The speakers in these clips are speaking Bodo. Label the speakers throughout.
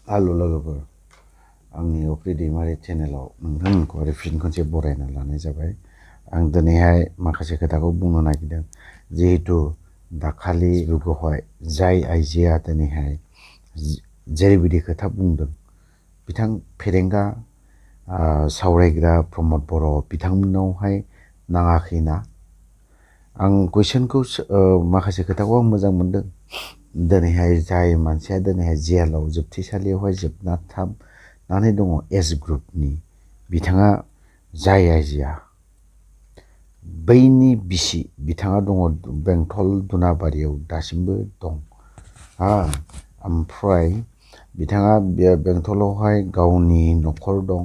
Speaker 1: हेल' लोगोफोर, आंनि फुरमaibai दैमारि चेनेलाव नोंथांमोनखौ आरो फिन खनसे बरायना लानाय जाबाय। आं दिनैहाय माखासे खोथाखौ बुंनो नागिरदों। जिहेतु दाखालि जुगावहाय जाय आइजोआ दिनैहाय जेरैबायदि खोथा बुंदों, बिथां फेरेंगा सावरायग्रा प्रमद बर' बिथांमोननावहाय नाङाखैना? आं कुइसनखौ माखासे खोथाखौ आं मोजां मोनदों। दिनैहाय जाय मानसिया दिनैहाय जेलाव जोबथेसालियावहाय जोबना थाबनानै दङ एस ग्रुपनि, बिथाङा जाय आइजोआ बैनि बिसि, बिथाङा दङ बेंटल दुनाबारियाव दासिमबो दं। ओमफ्राय बिथाङा बेंटलावहाय गावनि न'खर दं।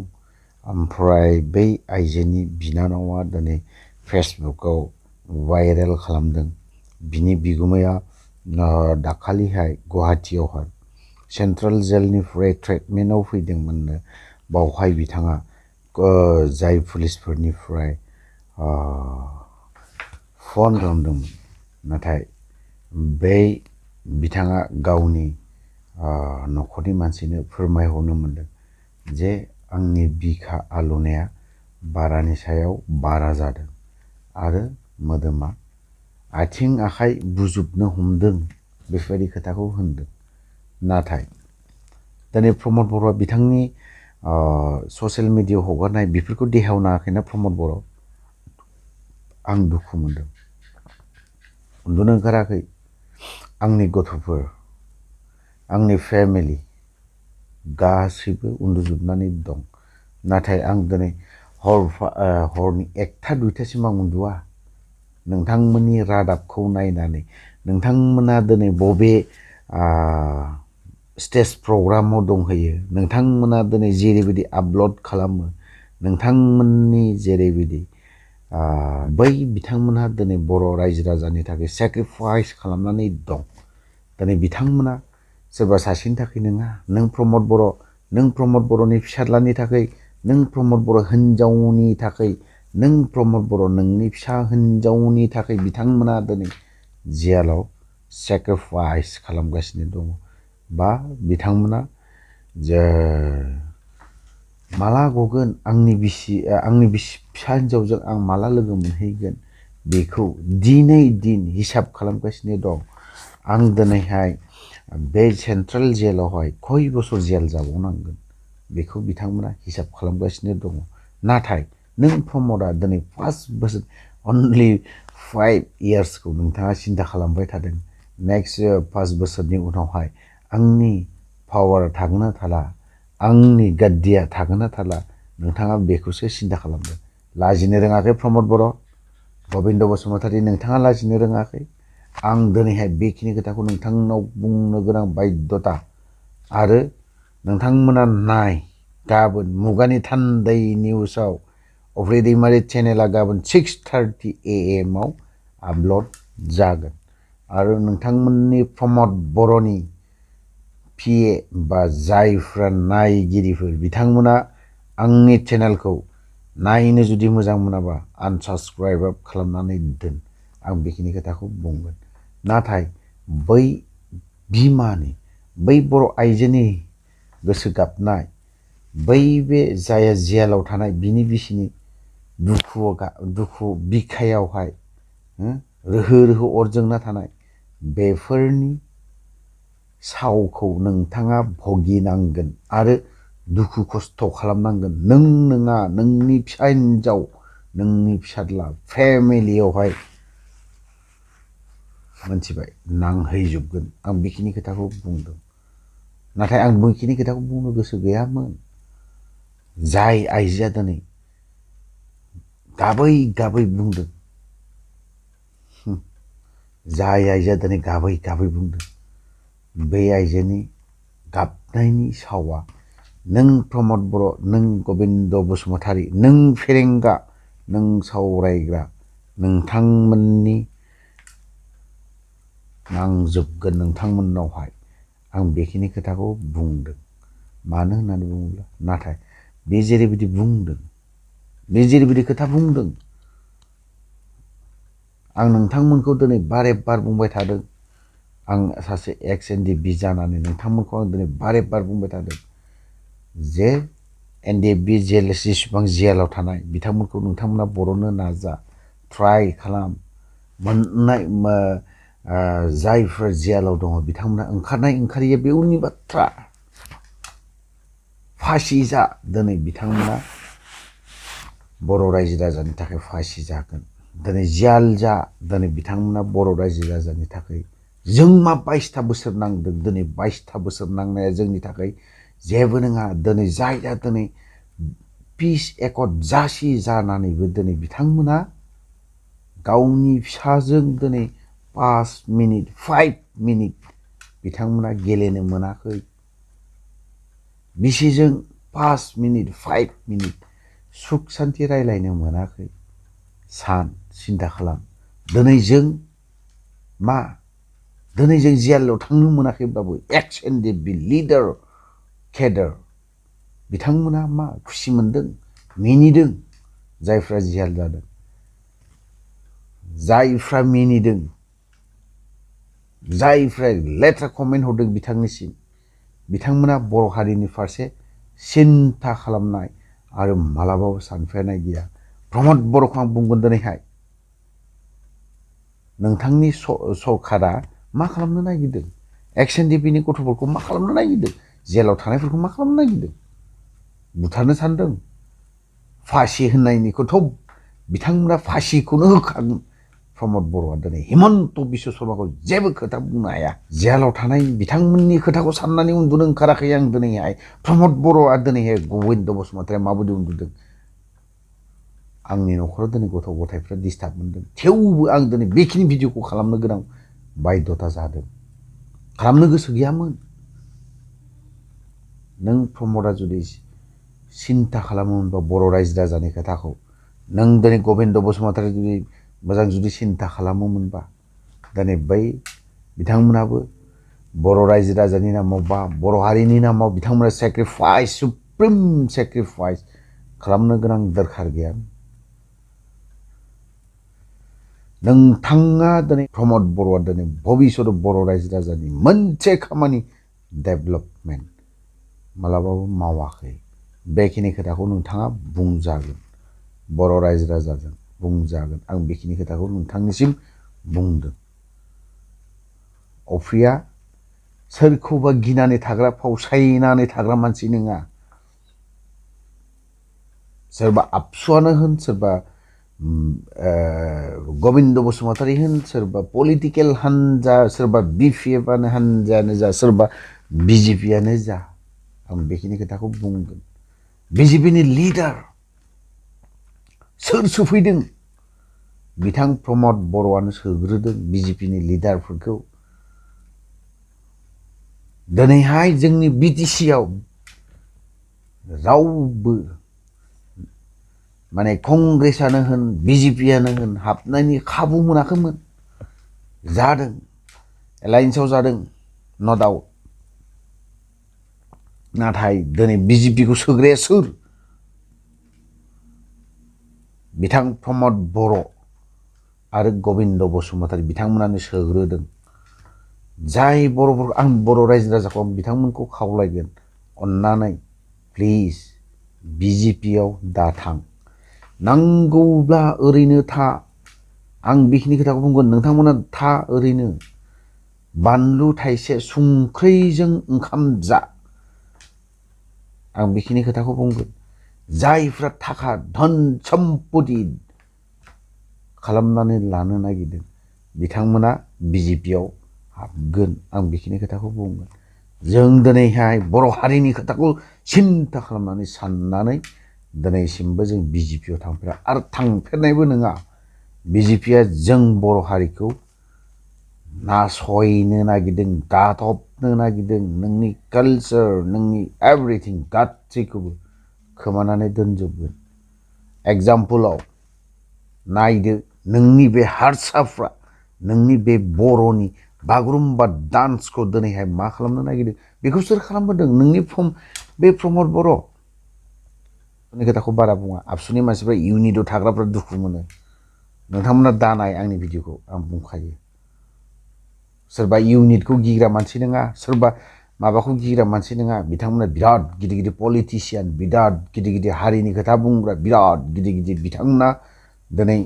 Speaker 1: ओमफ्राय बै आइजोनि बिनानावा दिनै फेसबुकाव भाइरेल खालामदों। बिनि बिगुमाया दाखालिहाय गुवाहाटियावहाय सेन्ट्रेल जेलनिफ्राय ट्रिटमेन्टआव फैदोंमोननो। बावहाय बिथाङा जाय पुलिसफोरनिफ्राय फन खालामदोंमोन, नाथाय बै बिथाङा गावनि न'खरनि मानसिनो फोरमायहरनो मोनदों जे आंनि बिखा आलौनाया बारानि सायाव बारा जादों आरो मोदोमा आथिं आखाइ बुजोबनो हमदों, बेफोरबायदि खोथाखौ होनदों। नाथाय दिनै प्रमद बर'आ बिथांनि ससियेल मिडियायाव हगारनाय बेफोरखौ देहायाव नाङाखैना प्रमद बर'? आं दुखु मोनदों, उन्दुनो ओंखाराखै। आंनि गथ'फोर, आंनि फेमिलि गासैबो उन्दुजोबनानै दं। नाथाय आं दिनै हरनि 1टा 2टासिम आं उन्दुआ। नोंथांमोननि रादाबखौ नायनानै, नोंथांमोना दिनै बबे स्टेज प्रग्रामाव दंहैयो, नोंथांमोना दिनै जेरैबायदि आपल'ड खालामो, नोंथांमोननि जेरैबायदि बै बिथांमोनहा दिनै बर' रायजो राजानि थाखाय सेक्रिफाइस खालामनानै दं। दिनै बिथांमोना सोरबा सासेनि थाखाय नङा। नों प्रमद बर'नि फिसाज्लानि थाखाय, नों प्रमद बर' हिनजावनि थाखाय, नों प्रमद बर' नोंनि फिसा हिनजावनि थाखाय बिथांमोना दिनै जेलाव सेक्रिफाइस खालामगासिनो दङ। बा बिथांमोना जे माला गगोन, आंनि फिसा हिनजावजों आं माला लोगो मोनहैगोन, बेखौ दिनै दिन हिसाब खालामगासिनो दं। आं दिनैहाय बे सेन्ट्रेल जेलावहाय खय बोसोर जेल जाबावनांगोन, बेखौ बिथांमोना हिसाब खालामगासिनो दङ। नाथाय नों प्रमदआ दिनै 5 बोसोर, अनलि 5 इयार्सखौ नोंथाङा सिन्था खालामबाय थादों। नेक्स्ट 5 बोसोरनि उनावहाय आंनि पावार थागोन ना थाला, आंनि गाद्दिया थागोन ना थाला, नोंथाङा बेखौसो सिन्था खालामदों। लाजिनो रोङाखै प्रमद बर', गबिन्द बसुमतारी, नोंथाङा लाजिनो रोङाखै। आं दिनैहाय बेखिनि खोथाखौ नोंथांनाव बुंनो गोनां बायध्यता। आरो नोंथांमोना गाबोन मुगानि थान्दै निउसाव फुरमaibai दैमारि चेनेला गाबोन 6:30 AM आव आपल'ड जागोन। आरो नोंथांमोननि प्रमद बर'नि PA बा जायफ्रा नायगिरिफोर, बिथांमोना आंनि चेनेलखौ नायनो जुदि मोजां मोनाबा आनसाबस्क्राइब खालामनानै दोन। आं बेखिनि खोथाखौ बुंगोन। नाथाय बै बिमानि, बै बर' आइजोनि गोसो गाबनाय, बै बे जाया जेलाव थानाय बिनि बिसिनि दुखु बिखायावहाय रोहो रोहो अर जोंना थानाय, बेफोरनि सावखौ नोंथाङा भगिनांगोन आरो दुखु खस्थ' खालामनांगोन। नों नङा, नोंनि फिसा हिनजाव, नोंनि फिसाज्ला, फेमिलियावहाय मोनथिबाय, नांहैजोबगोन। आं बेखिनि खोथाखौ बुंदों। नाथाय आं बेखिनि खोथाखौ बुंनो गोसो गैयामोन। जाय आइजोआ दिनै गाबै गाबै बुंदों, जाय आइजोआ दिनै गाबै गाबै बुंदों, बे आइजोनि गाबनायनि सावा, नों प्रमद बर', नों गबिन्द बसुमतारी, नों फेरेंगा, नों सावरायग्रा, नोंथांमोननि नांजोबगोन नोंथांमोननावहाय। आं बेखिनि खोथाखौ बुंदों। मानो होननानै बुङोब्ला, नाथाय बे जेरैबायदि बुंदों, बे जेरैबायदि खोथा बुंदों, आं नोंथांमोनखौ दिनै बारे बार बुंबाय थादों। आं सासे एक्स एनडिएफबि जानानै नोंथांमोनखौ आं दिनै बारे बार बुंबाय थादों जे एनडिएफबि जेसेबां जेलाव थानाय बिथांमोनखौ नोंथांमोना बर'नो नाजा ट्राइ खालाम मोननाय जायफोर जेलाव दङ बिथांमोना ओंखारनाय ओंखारिया बे उननि बाथ्रा फासि जा दिनै बिथांमोना बर' रायजो राजानि थाखाय फासि जागोन दिनै जेल जा दिनै बिथांमोना बर' रायजो राजानि थाखाय जों मा 22 बोसोर नांदों दिनै 22 बोसोर नांनाया जोंनि थाखाय जेबो नङा दिनै जायहा दिनै पिस एकर्ड जासि जानानैबो दिनै बिथांमोना गावनि फिसाजों दिनै 5 मिनिट 5 मिनिट बिथांमोना गेलेनो मोनाखै बिसिजों 5 मिनिट 5 मिनिट सुख शान्ति रायलायनो मोनाखै सिन्था खालाम दिनै जों मा दिनै जों जेलाव थांनो मोनाखैब्लाबो एक्स एनडिएफबि लिडार केडार बिथांमोना मा खुसि मोनदों मिनिदों जायफ्रा जेल जादों जायफ्रा मिनिदों जायफ्रा लेथ्रा कमेन्ट हरदों बिथांनिसिम बिथांमोना बर' हारिनि फारसे सिन्था खालामनाय आरो मालाबाबो सानफेरनाय गैया प्रमद बर'खौ आं बुंगोन दिनैहाय नोंथांनि सरकारा मा खालामनो नागिरदों एक्स एनडिएफबिनि गथ'फोरखौ मा खालामनो नागिरदों जेलाव थानायफोरखौ मा खालामनो नागिरदों बुथारनो सानदों फासि होननायनिखौथ' बिथांमोना फासिखौनो होखागोन प्रमद बर'आ दिनै हिमन्त बिश्व शर्माखौ जेबो खोथा बुंनो हाया जेलाव थानाय बिथांमोननि खोथाखौ साननानै उन्दुनो ओंखाराखै आं दिनैहाय प्रमद बर'आ दिनैहाय गबिन्द बसुमतारिया माबायदि उन्दुदों आंनि न'खराव दिनै गथ' गथायफ्रा डिस्टार्ब मोनदों थेवबो आं दिनै बेखिनि भिडिअखौ खालामनो गोनां बायध'ता जादों खालामनो गोसो गैयामोन नों प्रमदआ जुदि सिन्था खालामोमोनबा बर' रायजो राजानि खोथाखौ नों दिनै गबिन्द बसुमतारी जुदि मोजां जुदि सिन्था खालामोमोनबा दिनै बै बिथांमोनाबो बर' रायजो राजानि नामाव बा बर' हारिनि नामाव बिथांमोना सेक्रिफाइस सुप्रिम सेक्रिफाइस खालामनो गोनां दरखार गैया नोंथाङा दिनै प्रमद बर'आ दिनै भबिष्यत बर' रायजो राजानि मोनसे खामानि डेभेलपमेन्ट मालाबाबो मावाखै बेखिनि खोथाखौ नोंथाङा बुंजागोन बर' रायजो राजाजों बुंजागोन आं बेखिनि खोथाखौ नोंथांनिसिम बुंदों अफ्रिया सोरखौबा गिनानै थाग्रा फावसायनानै थाग्रा मानसि नङा सोरबा आबसुआनो होन सोरबा गबिन्द बसुमतारी होन सोरबा पलिटिकेल हान्जा सोरबा बिपिएफआनो हान्जायानो जा सोरबा बिजेपियानो जा आं बेखिनि खोथाखौ बुंगोन बिजेपिनि लिडार सोर सफैदों बिथां प्रमद बर'आनो सोग्रोदों बिजेपिनि लिडारफोरखौ दिनैहाय जोंनि बिटिसिआव रावबो माने कंग्रेसआनो होन बिजेपियानो होन हाबनायनि खाबु मोनाखैमोन जादों एलायन्सआव जादों न' डाउट नाथाय दिनै बिजेपिखौ सोग्राया सोर बिथां प्रमद बर' आरो गबिन्द बसुमतारी बिथांमोनानो सोग्रोदों जाय बर'फोरखौ आं बर' रायजो राजाखौ आं बिथांमोनखौ खावलायगोन अन्नानै प्लिज बिजेपिआव दाथां नांगौब्ला ओरैनो था आं बेखिनि खोथाखौ बुंगोन नोंथांमोना था ओरैनो बानलु थाइसे संख्रैजों ओंखाम जा आं बेखिनि खोथाखौ बुंगोन जायफ्रा थाखा धन सम्पति खालामनानै लानो नागिरदों बिथांमोना बिजेपिआव हाबगोन आं बेखिनि खोथाखौ बुंगोन जों दिनैहाय बर' हारिनि खोथाखौ सिन्था खालामनानै साननानै दिनैसिमबो जों बिजेपिआव थांफेरा आरो थांफेरनायबो नङा बिजेपिआ जों बर' हारिखौ नासयनो नागिरदों गादबनो नागिरदों नोंनि कालचार नोंनि एभरिथिं गासैखौबो खोमानानै दोनजोबगोन एग्जाम्पलाव नायदो नोंनि बे हारसाफ्रा नोंनि बे बर'नि बागुरुम्बा डान्सखौ दिनैहाय मा खालामनो नागिरदों बेखौ सोर खालामबोदों नोंनि बे प्रमद बर' खोथाखौ बारा बुङा आबसुनि मानसिफ्रा इउनिटआव थाग्राफ्रा दुखु मोनो नोंथांमोना दानाय आंनि भिडिअखौ आं बुंखायो सोरबा इउनिटखौ गिग्रा मानसि नङा, सोरबा माबाखौ गिग्रा मानसि नङा। बिथांमोना बिराद गिदिर गिदिर पलिटिशियान, बिराद गिदिर गिदिर हारिनि खोथा बुंग्रा, बिराद गिदिर गिदिर बिथांमोना दिनै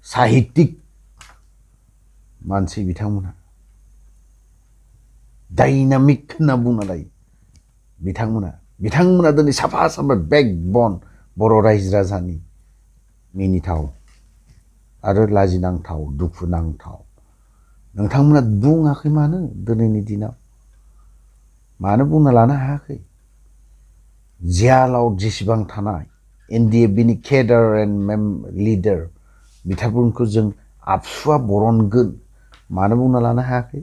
Speaker 1: साहित्यिक मानसि। बिथांमोना डायनामिक होनना बुंना लायो। बिथांमोना दिनै साफा साफा बेकबन बर' रायजो राजानि मिनिथाव आरो लाजिनांथाव, दुखुनांथाव। नोंथांमोना बुङाखै मानो? दिनैनि दिनाव मानो बुंना लानो हायाखै? जेलाव जेसेबां थानाय NDFBनि केडार एन्ड लिडार बिथांमोनखौ जों आबसुआ बरनगोन, मानो बुंना लानो हायाखै?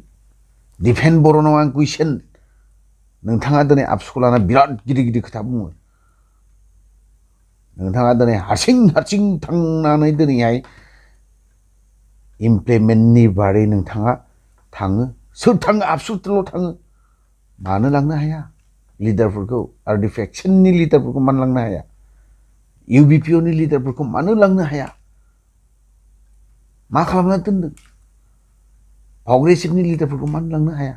Speaker 1: डिफेन्ड बरनाव आं कुइसन। नोंथाङा दिनै आबसुखौ लाना बिराद गिदिर गिदिर खोथा बुङो। नोंथाङा दिनै हारसिं थांनानै दिनैहाय इमप्लिमेन्टनि बारै नोंथाङा थाङो। सोर थाङो? आबसुल' थाङो। मानो लांनो हाया लिडारफोरखौ? आर्टिफेक्सननि लिडारफोरखौ मानो लांनो हाया? UBPOनि लिडारफोरखौ मानो लांनो हाया? मा खालामना दोनदों? प्रग्रेसिभनि लिडारफोरखौ मानो लांनो हाया?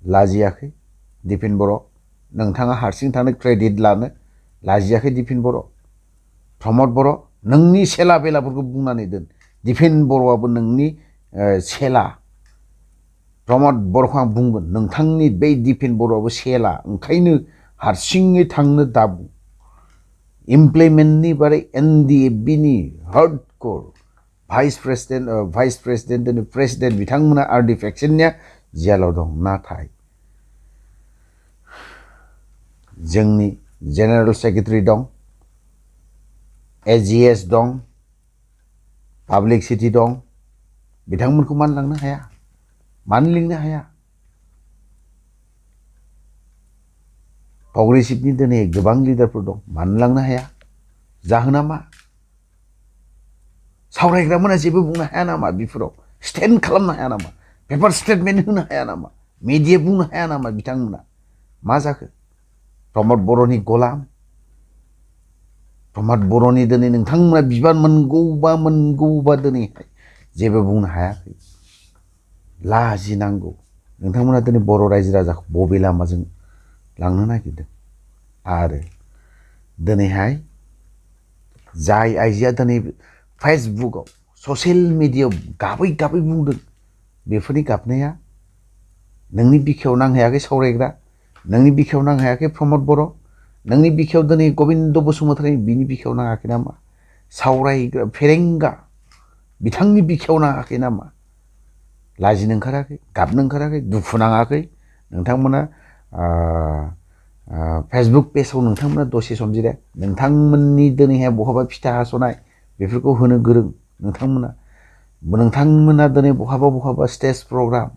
Speaker 1: लाजियाखै दिपेन बर'? नोंथाङा हारसिं थानो क्रेडिट लानो लाजियाखै दिपेन बर'? प्रमद बर', नोंनि सेला बेलाफोरखौ बुंनानै दोन। दिपेन बर'आबो नोंनि सेला। प्रमद बर'खौ आं बुंगोन, नोंथांनि बै दिपेन बर'आबो सेला। ओंखायनो हारसिङै थांनो दाबु। इमप्लिमेन्टनि बारै NDFBनि हार्डकोर भाइस प्रेसिडेन्ट बिथांमोना आर्टिफेक्सननिया जेलाव दं। नाथाय जोंनि जेनेरेल सेक्रेटारि दं, AGS दं, पाब्लिक सिटि दं। बिथांमोनखौ मानो लांनो हाया? मानो लिंनो हाया? प्रग्रेसिभनि दिनै गोबां लिडारफोर दं, मानो लांनो हाया? जाहोना मा? सावरायग्रामोना जेबो बुंनो हाया नामा? बेफोराव स्टेन्ड खालामनो हाया नामा? पेपार स्टेटमेन्ट होनो हाया नामा? मिडिया बुंनो हाया नामा? बिथांमोना मा जाखो? प्रमद बर'नि गलाम? प्रमद बर'नि दिनै नोंथांमोना बिबान मोनगौबा दिनैहाय जेबो बुंनो हायाखै। लाजिनांगौ। नोंथांमोना दिनै बर' रायजो राजाखौ बबे लामाजों लांनो नागिरदों? आरो दिनैहाय जाय आइजोआ दिनै फेसबुकआव ससियेल मिडियायाव गाबै बुंदों, बेफोरनि गाबनाया नोंनि बिखायाव नांहायाखै सावरायग्रा? नोंनि बिखायाव नांहायाखै प्रमद बर'? नोंनि बिखायाव दिनै गबिन्द बसुमतारी बिनि बिखायाव नाङाखै नामा? सावरायग्रा फेरेंगा बिथांनि बिखायाव नाङाखै नामा? लाजिनो ओंखाराखै? गाबनो ओंखाराखै? दुखु नाङाखै? नोंथांमोना फेसबुक पेजाव नोंथांमोना दसे सम जिराय। नोंथांमोननि दिनैहाय बहाबा फिथा हास'नाय बेफोरखौ होनो गोरों नोंथांमोना दिनै बहाबा स्टेज प्रग्राम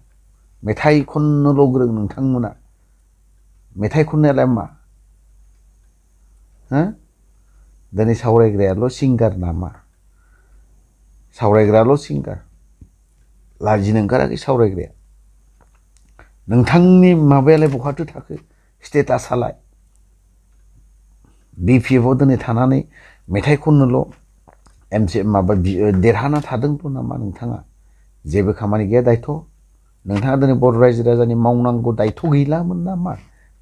Speaker 1: मेथाइ खननोल' गोरों नोंथांमोना। मेथाइ खननायालाय मा? दिनै सावरायग्रायाल' सिंगार नामा? सावरायग्राल' सिंगार? लाजिनो ओंखाराखै सावरायग्राया? नोंथांनि माबायालाय बहाथो थाखो? स्टेटासालाय? BPFआव दिनै थानानै मेथाइ खननोल' देरहाना थादोंल' नामा नोंथाङा? जेबो खामानि गैया दायथ'? नोंथाङा दिनै बर' रायजो राजानि मावनांगौ दायथ' गैलामोन नामा?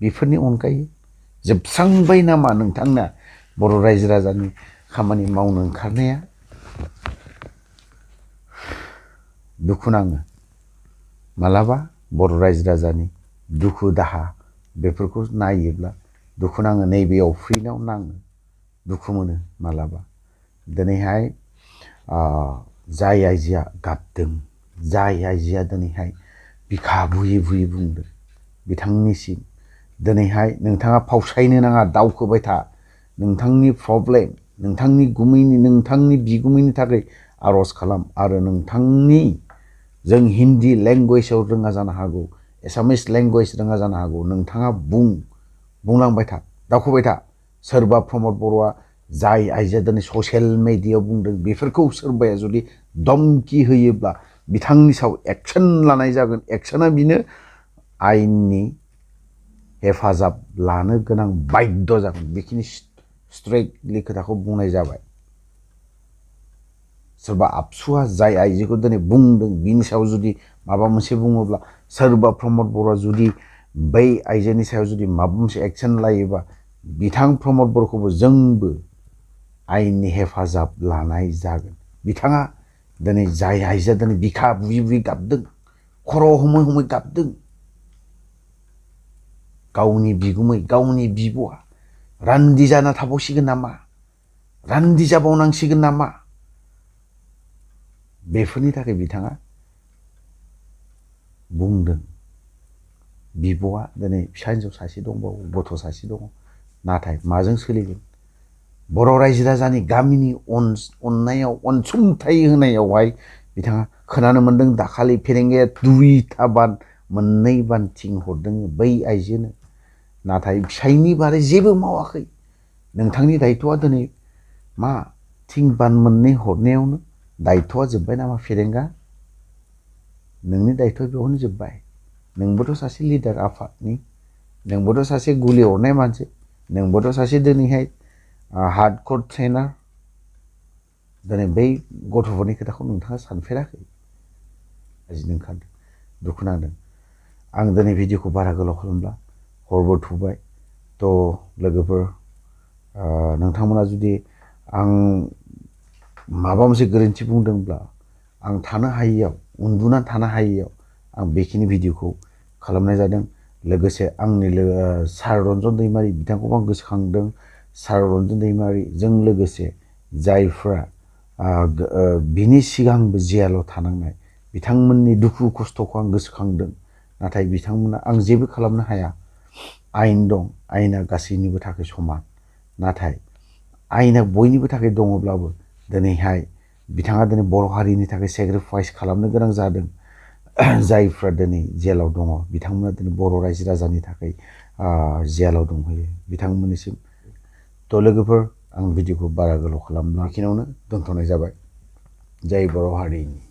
Speaker 1: बेफोरनि अनगायै जोबस्रांबाय नामा नोंथांना बर' रायजो राजानि खामानि मावनो ओंखारनाया? दुखु नाङो मालाबा बर' रायजो राजानि दुखु दाहा बेफोरखौ नायोब्ला दुखु नाङो। नैबेयाव फ्रिनाव नाङो, दुखु मोनो मालाबा। दिनैहाय जाय आइजोआ गाबदों, जाय आइजोआ दिनैहाय बिखा बुयै बुंदों, बिथांनिसिम दिनैहाय नोंथाङा फावसायनो नाङा, दावखोबाय था। नोंथांनि प्रब्लेम, नोंथांनि बिगुमैनि थाखाय आर'ज खालाम। आरो नोंथांनि जों हिन्दी लेंगुवेजाव रोङा जानो हागौ, एसामिस लेंगुवेज रोङा जानो हागौ, नोंथाङा बुंलांबाय था, दावखोबाय था। सोरबा प्रमद बर'आ जाय आइजोआ दिनै ससियेल मिडियायाव बुंदों, बेफोरखौ सोरबाया जुदि धमकी होयोब्ला बिथांनि सायाव एक्सन लानाय जागोन। एक्सना बिनो आयेननि हेफाजाब लानो गोनां बाध्य जागोन। बेखिनि स्ट्रेइटलि खोथाखौ बुंनाय जाबाय। सोरबा आबसुआ जाय आइजोखौ दिनै बुंदों बिनि सायाव जुदि माबा मोनसे बुङोब्ला सोरबा प्रमद बर'आ जुदि बै आइजोनि सायाव जुदि माबा मोनसे एक्सन लायोबा बिथां प्रमद बर'खौबो जोंबो आयेननि हेफाजाब लानाय जागोन। बिथाङा दिनै जाय आइजोआ दिनै बिखा बुयै बुयै गाबदों, खर' हमै हमै गाबदों, गावनि बिगुमै गावनि बिब'आ रान्दि जाना थाबावसिगोन नामा, रान्दि जाबावनांसिगोन नामा, बेफोरनि थाखाय बिथाङा बुंदों। बिब'आ दिनै फिसा हिन्जाव सासे दंबावो, गथ' सासे दङ, नाथाय माजों सोलिगोन? बर' रायजो राजानि गामिनि अननायाव अनसुंथाइ होनायावहाय बिथाङा खोनानो मोन्दों दाखालि फेरेंगाया 2था बान 2 बान थिं हरदों बै आइजोनो, नाथाय फिसायनि बारै जेबो मावाखै। नोंथांनि दायथ'आ दिनै मा थिं बान 2 हरनायावनो दायथ'आ जोब्बाय नामा फेरेंगा? नोंनि दायथ'आ बेयावनो जोब्बाय। नोंबोथ' सासे लिडार आफादनि, नोंबोथ' सासे गुलि अरनाय मानसि, नोंबोथ' सासे दिनैहाय हार्डक'र ट्रेनार। दिनै बै गथ'फोरनि खोथाखौ नोंथाङा सानफेराखै? लाजिनो ओंखारदों, दुखु नांदों। आं दिनै भिडिअखौ बारा गोलाव खालामला, हरबो थौबाय। थ' लोगोफोर, नोंथांमोना जुदि आं माबा मोनसे गोरोन्थि बुंदोंब्ला, आं थानो हायियाव, उन्दुना थानो हायियाव आं बेखिनि भिडिअखौ खालामनाय जादों। लोगोसे आंनि सार रन्जन दैमारि बिथांखौबो आं गोसोखांदों। सार रन्जन दैमारिजों लोगोसे जायफ्रा बिनि सिगांबो जेलाव थानांनाय बिथांमोननि दुखु खस्थ'खौ आं गोसोखांदों। नाथाय बिथांमोना आं जेबो खालामनो हाया। आयेन दं, आयेना गासैनिबो थाखाय समान। नाथाय आयेना बयनिबो थाखाय दङब्लाबो दिनैहाय बिथाङा दिनै बर' हारिनि थाखाय सेक्रिफाइस खालामनो गोनां जादों। जायफ्रा दिनै जेलाव दङ बिथांमोना दिनै बर' रायजो राजानि थाखाय जेलाव दंहैयो। बिथांमोननिसिम थ' लोगोफोर, आं भिडिअखौ बारा गोलाव खालामला, बेखिनियावनो दोनथ'नाय जाबाय। जय बर' हारिनि।